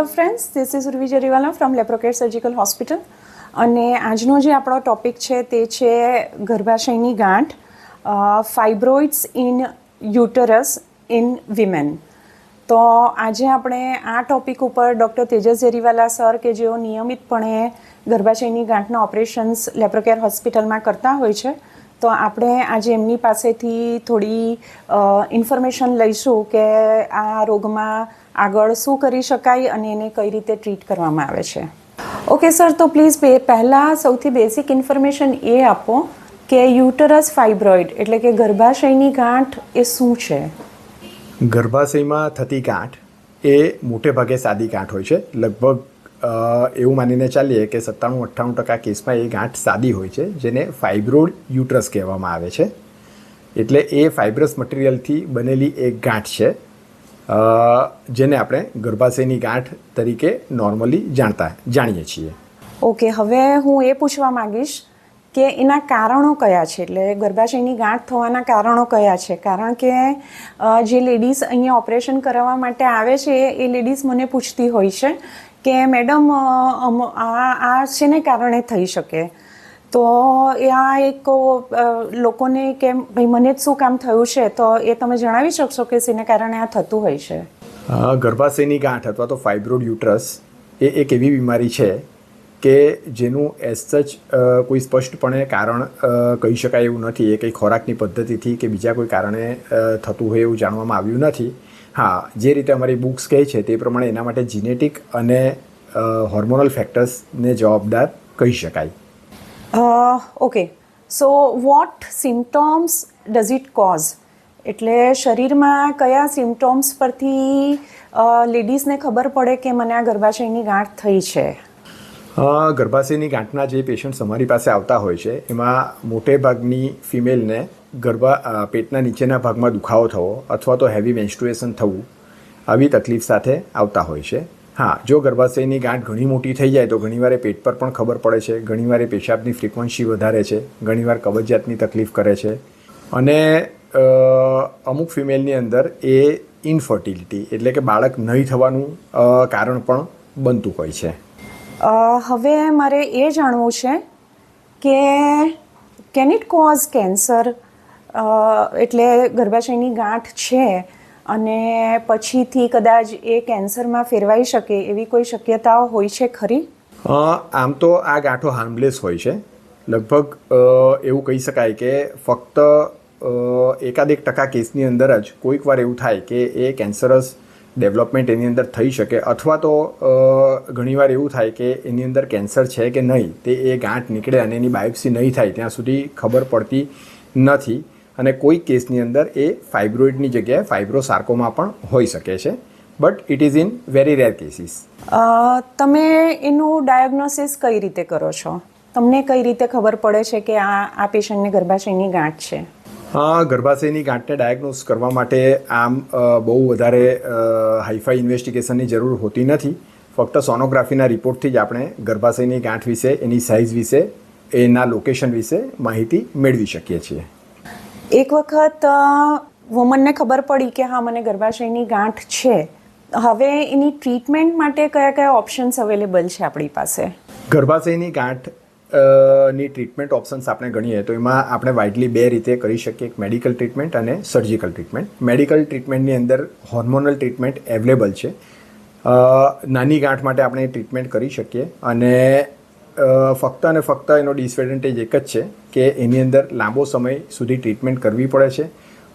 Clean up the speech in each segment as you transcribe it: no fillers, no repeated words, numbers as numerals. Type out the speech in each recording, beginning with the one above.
Hello friends, this is Urvi Jariwala from Laprocare surgical hospital. અને આજનો જે આપણો ટૉપિક છે તે છે ગર્ભાશયની ગાંઠ, ફાઇબ્રોઇડ્સ ઇન યુટરસ ઇન વિમેન. તો આજે આપણે આ ટૉપિક ઉપર ડૉક્ટર તેજસ જરીવાલા સર, કે જેઓ નિયમિતપણે ગર્ભાશયની ગાંઠના ઓપરેશન્સ લેપ્રોકેર હોસ્પિટલમાં કરતા હોય છે, તો આપણે આજે એમની પાસેથી થોડી ઇન્ફોર્મેશન લઈશું કે આ રોગમાં આગળ શું કરી શકાય અને એને કઈ રીતે ટ્રીટ કરવામાં આવે છે. ઓકે સર, તો પ્લીઝ પહેલાં સૌથી બેસિક ઇન્ફોર્મેશન એ આપો કે યુટરસ ફાઇબ્રોઇડ એટલે કે ગર્ભાશયની ગાંઠ એ શું છે? ગર્ભાશયમાં થતી ગાંઠ એ મોટે ભાગે સાદી ગાંઠ હોય છે. લગભગ એવું માનીને ચાલીએ કે 97-98% કેસમાં એ ગાંઠ સાદી હોય છે, જેને ફાઇબ્રોઇડ યુટરસ કહેવામાં આવે છે. એટલે એ ફાઇબ્રસ મટીરિયલથી બનેલી એક ગાંઠ છે, જેને આપણે ગર્ભાશયની ગાંઠ તરીકે નોર્મલી જાણીએ છીએ. ઓકે, હવે હું એ પૂછવા માંગીશ કે એના કારણો કયા છે, એટલે ગર્ભાશયની ગાંઠ થવાના કારણો કયા છે? કારણ કે જે લેડીઝ અહીંયા ઓપરેશન કરાવવા માટે આવે છે એ લેડીઝ મને પૂછતી હોય છે કે મેડમ આ શેને કારણે થઈ શકે. તો આ એક લોકોને કે ભાઈ મને જ શું કામ થયું છે, તો એ તમે જણાવી શકશો કે શેને કારણે આ થતું હોય છે? ગર્ભાશયની ગાંઠ અથવા તો ફાઇબ્રોઇડ યુટરસ એ એક એવી બીમારી છે કે જેનું એઝ સચ કોઈ સ્પષ્ટપણે કારણ કહી શકાય એવું નથી. એ કંઈ ખોરાકની પદ્ધતિથી કે બીજા કોઈ કારણે થતું હોય એવું જાણવામાં આવ્યું નથી. હા, જે રીતે અમારી બુક્સ કહે છે તે પ્રમાણે એના માટે જીનેટિક અને હોર્મોનલ ફેક્ટર્સને જવાબદાર કહી શકાય. Okay, so what symptoms does it cause? એટલે શરીરમાં કયા સિમ્ટોમ્સ પરથી લેડીઝને ખબર પડે કે મને આ ગર્ભાશયની ગાંઠ થઈ છે? ગર્ભાશયની ગાંઠના જે પેશન્ટ્સ અમારી પાસે આવતા હોય છે એમાં મોટે ભાગની ફિમેલને પેટના નીચેના ભાગમાં દુખાવો થવો અથવા તો હેવી મેન્સ્ટ્રુએશન થવું, આવી તકલીફ સાથે આવતા હોય છે. હા, જો ગર્ભાશયની ગાંઠ ઘણી મોટી થઈ જાય તો ઘણીવાર પેટ પર પણ ખબર પડે છે, ઘણીવાર પેશાબની ફ્રિકવન્સી વધારે છે, ઘણીવાર કબજિયાતની તકલીફ કરે છે, અને અમુક ફિમેલની અંદર એ ઇનફર્ટિલિટી એટલે કે બાળક નહીં થવાનું કારણ પણ બનતું હોય છે. હવે મારે એ જાણવું છે કે કેન ઇટ કોઝ કેન્સર? એટલે ગર્ભાશયની ગાંઠ છે અને પછીથી કદાચ એ કેન્સરમાં ફેરવાઈ શકે એવી કોઈ શક્યતાઓ હોય છે ખરી? આમ તો આ ગાંઠો હાર્મલેસ હોય છે. લગભગ એવું કહી શકાય કે ફક્ત 1% કેસની અંદર જ કોઈક વાર એવું થાય કે એ કેન્સરસ ડેવલપમેન્ટ એની અંદર થઈ શકે, અથવા તો ઘણીવાર એવું થાય કે એની અંદર કેન્સર છે કે નહીં તે એ ગાંઠ નીકળે અને એની બાયોપ્સી નહીં થાય ત્યાં સુધી ખબર પડતી નથી. અને કોઈ કેસની અંદર એ ફાઇબ્રોઇડની જગ્યાએ ફાઇબ્રોસાર્કોમા પણ હોઈ શકે છે, but it is in very rare cases. તમે એનું ડાયગ્નોસિસ કઈ રીતે કરો છો? તમને કઈ રીતે ખબર પડે છે કે આ પેશન્ટને ગર્ભાશયની ગાંઠ છે? ગર્ભાશયની ગાંઠને ડાયગ્નોસ કરવા માટે આમ બહુ વધારે હાઈફાઈ ઇન્વેસ્ટિગેશનની જરૂર હોતી નથી. ફક્ત સોનોગ્રાફીના રિપોર્ટથી જ આપણે ગર્ભાશયની ગાંઠ વિશે, એની સાઇઝ વિશે, એના લોકેશન વિશે માહિતી મેળવી શકીએ છીએ. એક વખત વુમનને ખબર પડી કે હા મને ગર્ભાશયની ગાંઠ છે, હવે એની ટ્રીટમેન્ટ માટે કયા કયા ઓપ્શન્સ અવેલેબલ છે આપણી પાસે? ગર્ભાશયની ગાંઠ ની ટ્રીટમેન્ટ ઓપ્શન્સ આપણે ગણીએ તો એમાં આપણે વાઇડલી બે રીતે કરી શકીએ, એક મેડિકલ ટ્રીટમેન્ટ અને સર્જિકલ ટ્રીટમેન્ટ. મેડિકલ ટ્રીટમેન્ટની અંદર હોર્મોનલ ટ્રીટમેન્ટ અવેલેબલ છે. નાની ગાંઠ માટે આપણે ટ્રીટમેન્ટ કરી શકીએ, અને ફક્ત અને ફક્ત એનો ડિસએડવાન્ટેજ એક જ છે કે એની અંદર લાંબો સમય સુધી ટ્રીટમેન્ટ કરવી પડે છે,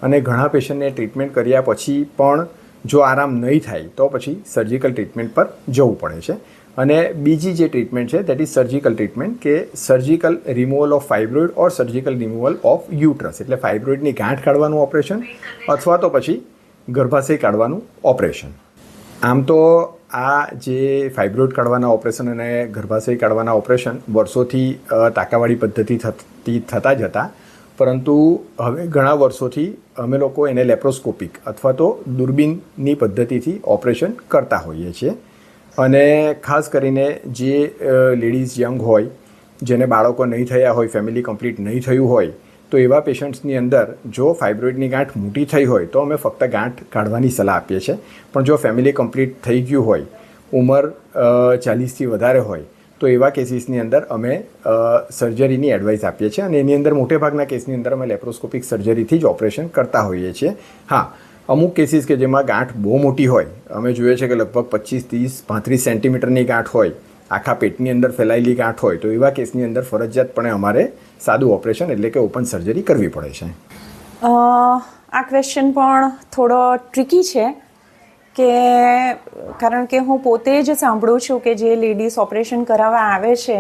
અને ઘણા પેશન્ટને ટ્રીટમેન્ટ કર્યા પછી પણ જો આરામ નહીં થાય તો પછી સર્જિકલ ટ્રીટમેન્ટ પર જવું પડે છે. અને બીજી જે ટ્રીટમેન્ટ છે દેટ ઇઝ સર્જિકલ ટ્રીટમેન્ટ, કે surgical removal of fibroid or surgical removal of uterus, એટલે ફાઇબ્રોઇડની ગાંઠ કાઢવાનું ઓપરેશન અથવા તો પછી ગર્ભાશય કાઢવાનું ઓપરેશન. આમ તો આ જે ફાઇબ્રોઇડ કાઢવાના ઓપરેશન અને ગર્ભાશય કાઢવાના ઓપરેશન વર્ષોથી ટાંકાવાળી પદ્ધતિ થતા જ હતા, પરંતુ હવે ઘણા વર્ષોથી અમે લોકો એને લેપ્રોસ્કોપિક અથવા તો દૂરબીનની પદ્ધતિથી ઓપરેશન કરતા હોઈએ છીએ. અને ખાસ કરીને જે લેડીઝ યંગ હોય, જેને બાળકો નહીં થયા હોય, ફેમિલી કમ્પ્લીટ નહીં થયું હોય, તો એવા પેશન્ટ્સની અંદર જો ફાઇબ્રોઇડની ગાંઠ મોટી થઈ હોય તો અમે ફક્ત ગાંઠ કાઢવાની સલાહ આપીએ છીએ. પણ જો ફેમિલી કમ્પ્લીટ થઈ ગયું હોય ઉંમર 40થી વધારે હોય તો એવા કેસીસની અંદર અમે સર્જરીની એડવાઇસ આપીએ છીએ અને એની અંદર મોટેભાગના કેસની અંદર અમે લેપ્રોસ્કોપિક સર્જરીથી જ ઓપરેશન કરતા હોઈએ છીએ. હા, અમુક કેસીસ કે જેમાં ગાંઠ બહુ મોટી હોય, અમે જોઈએ છે કે લગભગ 25, 30, 35 સેન્ટીમીટરની ગાંઠ હોય, આખા પેટની અંદર ફેલાયેલી ગાંઠ હોય, તો એવા કેસની અંદર ફરજિયાતપણે અમારે સાદું ઓપરેશન એટલે કે ઓપન સર્જરી કરવી પડે છે. આ ક્વેશ્ચન પણ થોડો ટ્રિકી છે કે કારણ કે હું પોતે જ સાંભળું છું કે જે લેડીઝ ઓપરેશન કરાવવા આવે છે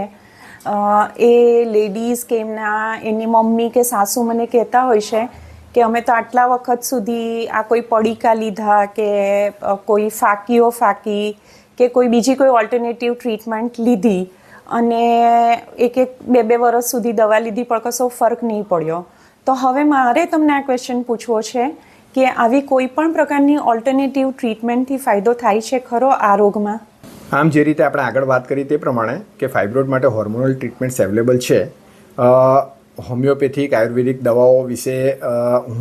એ લેડીઝ કે એની મમ્મી કે સાસુ મને કહેતા હોય છે કે અમે તો આટલા વખત સુધી આ કોઈ પડીકા લીધા કે કોઈ ફાકી કે કોઈ બીજી કોઈ ઓલ્ટરનેટિવ ટ્રીટમેન્ટ લીધી અને એક 2 વર્ષ સુધી દવા લીધી પણ કશો ફરક નહીં પડ્યો. તો હવે મારે તમને આ ક્વેશ્ચન પૂછવો છે કે આવી કોઈ પણ પ્રકારની ઓલ્ટરનેટિવ ટ્રીટમેન્ટથી ફાયદો થાય છે ખરો આ રોગમાં? આમ જે રીતે આપણે આગળ વાત કરી તે પ્રમાણે કે ફાઇબ્રોઇડ માટે હોર્મોનલ ટ્રીટમેન્ટ્સ અવેલેબલ છે. હોમિયોપેથિક આયુર્વેદિક દવાઓ વિશે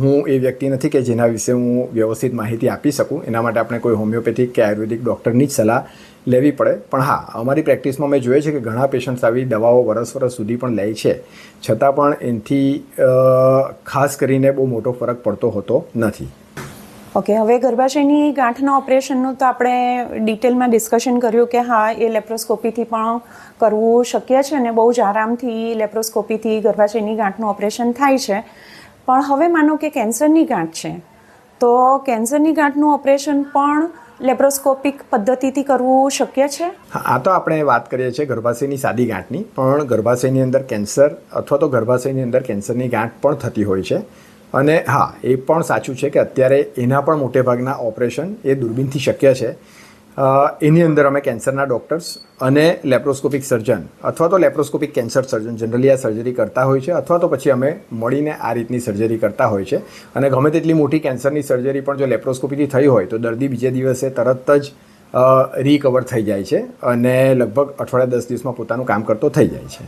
હું એ વ્યક્તિ નથી કે જેના વિશે હું વ્યવસ્થિત માહિતી આપી શકું. એના માટે આપણે કોઈ હોમિયોપેથિક કે આયુર્વેદિક ડૉક્ટરની જ સલાહ લેવી પડે. પણ હા, અમારી પ્રેક્ટિસમાં મેં જોઈએ છે કે ઘણા પેશન્ટ્સ આવી દવાઓ વર્ષ સુધી પણ લે છે, છતાં પણ એનાથી ખાસ કરીને બહુ મોટો ફરક પડતો હોતો નથી. ઓકે, હવે ગર્ભાશયની ગાંઠના ઓપરેશનનું તો આપણે ડિટેલમાં ડિસ્કશન કર્યું કે હા, એ લેપ્રોસ્કોપીથી પણ કરવું શક્ય છે અને બહુ જ આરામથી લેપ્રોસ્કોપીથી ગર્ભાશયની ગાંઠનું ઓપરેશન થાય છે. પણ હવે માનો કે કેન્સરની ગાંઠ છે, તો કેન્સરની ગાંઠનું ઓપરેશન પણ લેપ્રોસ્કોપિક પદ્ધતિથી કરવું શક્ય છે? હા, આ તો આપણે વાત કરીએ છીએ ગર્ભાશયની સાદી ગાંઠની, પણ ગર્ભાશયની અંદર કેન્સર અથવા તો ગર્ભાશયની અંદર કેન્સરની ગાંઠ પણ થતી હોય છે. અને હા, એ પણ સાચું છે કે અત્યારે એના પણ મોટેભાગના ઓપરેશન એ દૂરબીનથી શક્ય છે. એની અંદર અમે કેન્સરના ડૉક્ટર્સ અને લેપ્રોસ્કોપિક સર્જન અથવા તો લેપ્રોસ્કોપિક કેન્સર સર્જન જનરલી આ સર્જરી કરતા હોય છે, અથવા તો પછી અમે મળીને આ રીતની સર્જરી કરતા હોય છે. અને ગમે તેટલી મોટી કેન્સરની સર્જરી પણ જો લેપ્રોસ્કોપીથી થઈ હોય તો દર્દી બીજે દિવસે તરત જ રિકવર થઈ જાય છે અને લગભગ અઠવાડિયા 10 દિવસમાં પોતાનું કામ કરતો થઈ જાય છે.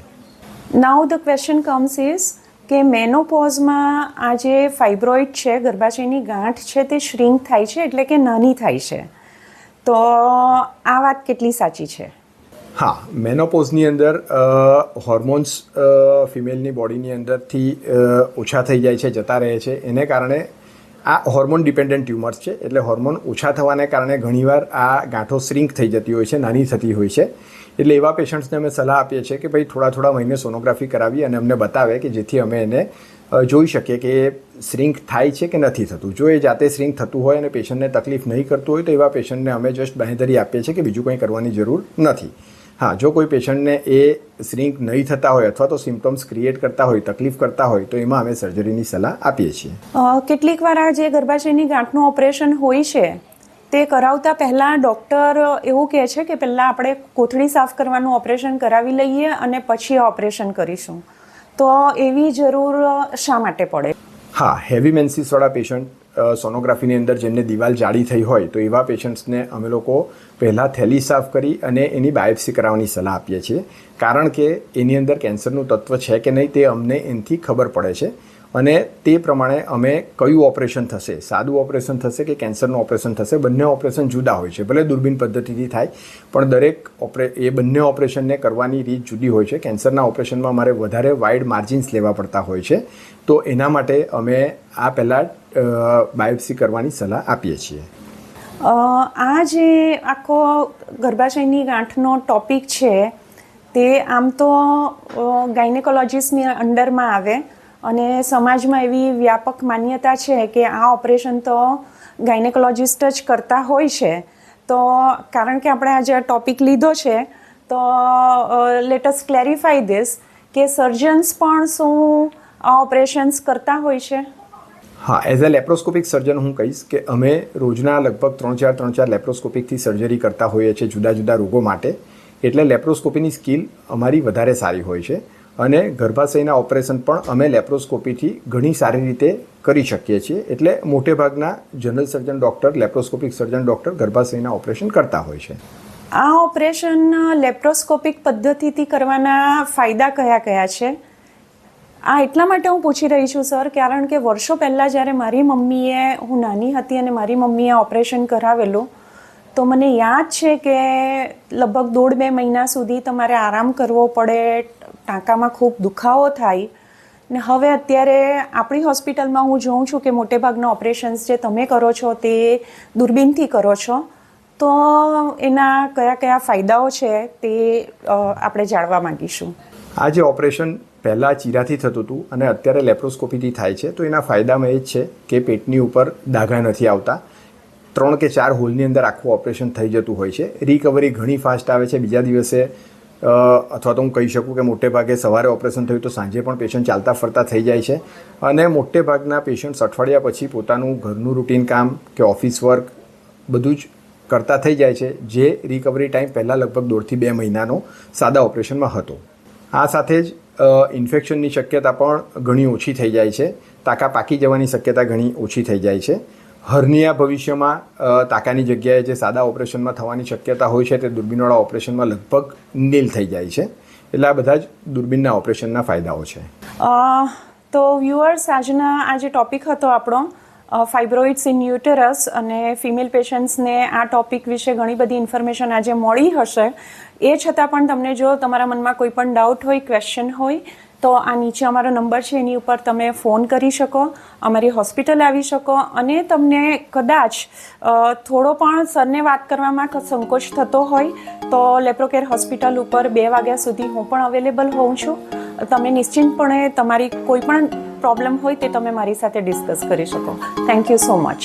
નાઉ ધ ક્વેશ્ચન કમ્સ ઇઝ કે મેનોપોઝમાં આ જે ફાઇબ્રોઇડ છે, ગર્ભાશયની ગાંઠ છે, તે શ્રિંક થાય છે એટલે કે નાની થાય છે. તો આ વાત કેટલી સાચી છે? હા, મેનોપોઝની અંદર હોર્મોન્સ ફિમેલની બોડીની અંદરથી ઓછા થઈ જાય છે, જતા રહે છે. એને કારણે આ હોર્મોન ડિપેન્ડન્ટ ટ્યુમર્સ છે, એટલે હોર્મોન ઓછા થવાને કારણે ઘણીવાર આ ગાંઠો શ્રિંક થઈ જતી હોય છે, નાની થતી હોય છે. એટલે એવા પેશન્ટ્સને અમે સલાહ આપીએ છીએ કે ભાઈ થોડા મહિને સોનોગ્રાફી કરાવી અને અમને બતાવે કે જેથી અમે એને જોઈ શકીએ કે શ્રિંક થાય છે કે નથી થતું. જો એ જાતે શ્રિંક થતું હોય અને પેશન્ટને તકલીફ નહીં કરતું હોય તો એવા પેશન્ટને અમે જસ્ટ બાંહેધરી આપીએ છીએ કે બીજું કંઈ કરવાની જરૂર નથી. હા, જો કોઈ પેશન્ટને એ શ્રિંક નહીં થતા હોય અથવા તો સિમ્પટમ્સ ક્રિએટ કરતા હોય, તકલીફ કરતા હોય, તો એમાં અમે સર્જરીની સલાહ આપીએ છીએ. કેટલીક વાર આ જે ગર્ભાશયની ગાંઠનું ઓપરેશન હોય છે તે કરાવતા પહેલાં ડૉક્ટર એવું કહે છે કે પહેલાં આપણે કોથળી સાફ કરવાનું ઓપરેશન કરાવી લઈએ અને પછી ઓપરેશન કરીશું. તો એવી જરૂર શા માટે પડે? હા, હેવી મેન્સીસવાળા પેશન્ટ સોનોગ્રાફીની અંદર જેમને દિવાલ જાડી થઈ હોય તો એવા પેશન્ટ્સને અમે લોકો પહેલાં થેલી સાફ કરી અને એની બાયોપ્સી કરાવવાની સલાહ આપીએ છીએ. કારણ કે એની અંદર કેન્સરનું તત્વ છે કે નહીં તે અમને એનાથી ખબર પડે છે અને તે પ્રમાણે અમે કયું ઓપરેશન થશે, સાદું ઓપરેશન થશે કે કેન્સરનું ઓપરેશન થશે, બંને ઓપરેશન જુદા હોય છે. ભલે દૂરબીન પદ્ધતિથી થાય પણ દરેક એ બંને ઓપરેશનને કરવાની રીત જુદી હોય છે. કેન્સરના ઓપરેશનમાં અમારે વધારે વાઇડ માર્જિન્સ લેવા પડતા હોય છે, તો એના માટે અમે આ પહેલાં બાયોપ્સી કરવાની સલાહ આપીએ છીએ. આ જે આખો ગર્ભાશયની ગાંઠનો ટોપિક છે તે આમ તો ગાયનેકોલોજીસ્ટની અંડરમાં આવે અને સમાજમાં એવી વ્યાપક માન્યતા છે કે આ ઓપરેશન તો ગાયનેકોલોજીસ્ટ જ કરતા હોય છે. તો કારણ કે આપણે આજે આ ટોપિક લીધો છે તો લેટ અસ ક્લેરિફાઈ ધીસ કે સર્જન્સ પણ શું આ ઓપરેશન્સ કરતા હોય છે? હા, એઝ અ લેપ્રોસ્કોપિક સર્જન હું કહીશ કે અમે રોજના લગભગ 3-4 લેપ્રોસ્કોપિકથી સર્જરી કરતા હોઈએ છીએ જુદા જુદા રોગો માટે. એટલે લેપ્રોસ્કોપીની સ્કિલ અમારી વધારે સારી હોય છે અને ગર્ભાશયના ઓપરેશન પણ અમે લેપ્રોસ્કોપીથી ઘણી સારી રીતે કરી શકીએ છીએ. એટલે મોટેભાગના general surgeon doctor, laparoscopic surgeon doctor ગર્ભાશયના ઓપરેશન કરતા હોય છે. આ ઓપરેશન લેપ્રોસ્કોપિક પદ્ધતિથી કરવાના ફાયદા કયા કયા છે? આ એટલા માટે હું પૂછી રહી છું સર, કારણ કે વર્ષો પહેલાં જ્યારે મારી મમ્મીએ, હું નાની હતી અને મારી મમ્મીએ ઓપરેશન કરાવેલું તો મને યાદ છે કે લગભગ 1.5-2 મહિના સુધી તમારે આરામ કરવો પડે, ટાંકામાં ખૂબ દુખાવો થાય. ને હવે અત્યારે આપણી હોસ્પિટલમાં હું જોઉં છું કે મોટેભાગના ઓપરેશન્સ જે તમે કરો છો તે દૂરબીનથી કરો છો. તો એના કયા કયા ફાયદાઓ છે તે આપણે જાણવા માંગીશું. આ જે ઓપરેશન પહેલાં ચીરાથી થતું હતું અને અત્યારે લેપ્રોસ્કોપીથી થાય છે, તો એના ફાયદામાં એ જ છે કે પેટની ઉપર ડાઘા નથી આવતા. 3 કે 4 હોલની અંદર આખું ઓપરેશન થઈ જતું હોય છે. રિકવરી ઘણી ફાસ્ટ આવે છે. બીજા દિવસે અથવા તો હું કહી શકું કે મોટે ભાગે સવારે ઓપરેશન થયું તો સાંજે પણ પેશન્ટ ચાલતા ફરતા થઈ જાય છે. અને મોટે ભાગના પેશન્ટ્સ અઠવાડિયા પછી પોતાનું ઘરનું રૂટીન કામ કે ઓફિસ વર્ક બધું જ કરતા થઈ જાય છે, જે રિકવરી ટાઈમ પહેલાં લગભગ 1.5 થી 2 મહિનાનો સાદા ઓપરેશનમાં હતો. આ સાથે જ ઇન્ફેક્શનની શક્યતા પણ ઘણી ઓછી થઈ જાય છે. ટાંકા પાકી જવાની શક્યતા ઘણી ઓછી થઈ જાય છે. હર્નિયા ભવિષ્યમાં ટાંકાની જગ્યાએ જે સાદા ઓપરેશનમાં થવાની શક્યતા હોય છે તે દૂરબીનવાળા ઓપરેશનમાં લગભગ નીલ થઈ જાય છે. એટલે આ બધા જ દૂરબીનના ઓપરેશનના ફાયદાઓ છે. તો વ્યુઅર્સ, આજના આ જે ટોપિક હતો આપણો ફાઇબ્રોઇડ્સ ઇન યુટેરસ, અને ફિમેલ પેશન્ટ્સને આ ટોપિક વિશે ઘણી બધી ઇન્ફોર્મેશન આજે મળી હશે. એ છતાં પણ તમને જો તમારા મનમાં કોઈ પણ ડાઉટ હોય, ક્વેશ્ચન હોય, તો આ નીચે અમારો નંબર છે, એની ઉપર તમે ફોન કરી શકો, અમારી હોસ્પિટલ આવી શકો. અને તમને કદાચ થોડો પણ સરને વાત કરવામાં સંકોચ થતો હોય તો લેપ્રોકેર હોસ્પિટલ ઉપર 2 વાગ્યા સુધી હું પણ અવેલેબલ હોઉં છું. તમે નિશ્ચિંતપણે તમારી કોઈ પણ પ્રોબ્લેમ હોય તે તમે મારી સાથે ડિસ્કસ કરી શકો. Thank you so much.